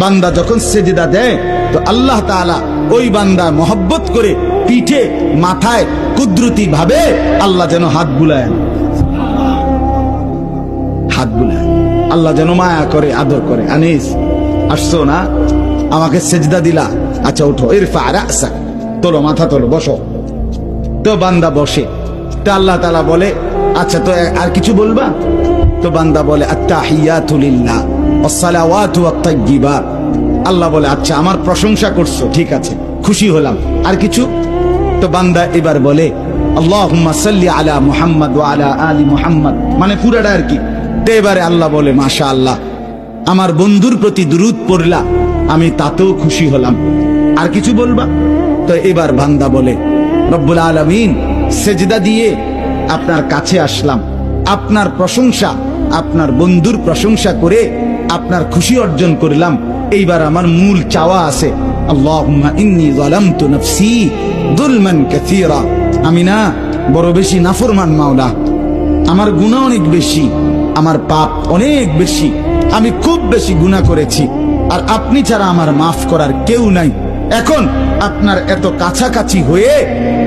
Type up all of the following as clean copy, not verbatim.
বান্দা যখন সেজদা দেয় তো আল্লাহ তাআলা ওই বান্দা মহব্বত করে পিঠে মাথায় কুদরতি ভাবে আল্লাহ যেন হাত বুলায়, হাত বুলায়, আল্লাহ যেন মায়া করে, আদর করে। আনিস আসছো না, আমাকে সেজদা দিলা, আচ্ছা উঠো, ইরফা রাসাক, তোলো মাথা তোলো, বসো। তো বান্দা বসে, তো আল্লাহ তাআলা বলে আচ্ছা তো আর কিছু বলবা? তো বান্দা বলে আত্তাহিয়াতু লিল্লাহ ওয়াসসালাওয়াতু ওয়াত-তাইয়্যিবাত। আল্লাহ বলে আচ্ছা আমার প্রশংসা করছো, ঠিক আছে, খুশি হলাম, আর কিছু? তো বান্দা এবার বলে আল্লাহুম্মা সাল্লি আলা মুহাম্মদ ওয়া আলা আলি মুহাম্মদ, মানে পুরাটা আর কি। তো এবারে আল্লাহ বলে মাশাআল্লাহ, আমার বন্ধুর প্রতি দুরূদ পড়লা, আমি তাতেও খুশি হলাম, আর কিছু বলবা? তো এবার বান্দা বলে রব্বুল আলামিন, সেজদা দিয়ে আপনার কাছে আসলাম, আপনার প্রশংসা, আপনার বন্ধুর প্রশংসা করে আপনার খুশি অর্জন করলাম। এইবার আমার মূল চাওয়া আছে, আল্লাহুম্মা ইন্নী যালামতু নাফসি যুলমান কাসীরা, আমি না বড় বেশি নাফরমান মাওলা, আমার গুনাহ অনেক বেশি, আমার পাপ অনেক বেশি, আমি খুব বেশি গুনাহ করেছি, আর আপনি ছাড়া আমার মাফ করার কেউ নাই। এখন আপনার এত কাছাকাছি হয়ে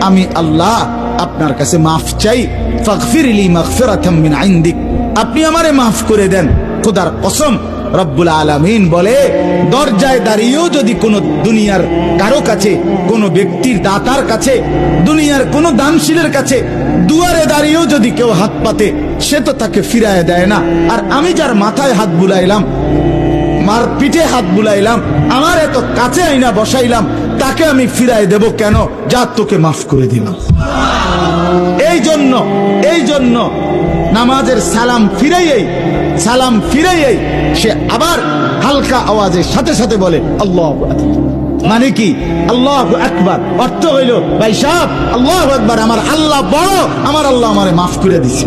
আমি আল্লাহ আপনার কাছে মাফ চাই, ফাগফিরলি মাগফিরাতাম মিন ইনদিক, আপনি আমারে মাফ করে দেন। খোদার কসম, রব্বুল আলামিন বলে দরজায় দাঁড়িয়েও যদি কোনো দুনিয়ার কারো কাছে, কোনো ব্যক্তির দাতার কাছে, দুনিয়ার কোনো দানশীলের কাছে দুয়ারে দাঁড়িয়েও যদি কেউ হাত পাতে, সে তো তাকে ফিরায় দেয় না। আর আমি যার মাথায় হাত বুলাইলাম, মার পিঠে হাত বুলাইলাম, আমার এত কাছে আইনা বসাইলাম, তাকে আমি ফিরাই দেব কেন? যা তোকে মাফ করে দিলাম। এই জন্য নামাজের সালাম ফিরাইয়েই সে আবার হালকা আওয়াজের সাথে সাথে বলে আল্লাহু আকবার। মানে কি আল্লাহু আকবার? অর্থ হইল ভাই সাহেব আল্লাহু আকবার, আমার আল্লাহ বড়, আমার আল্লাহ আমারে মাফ করে দিছে।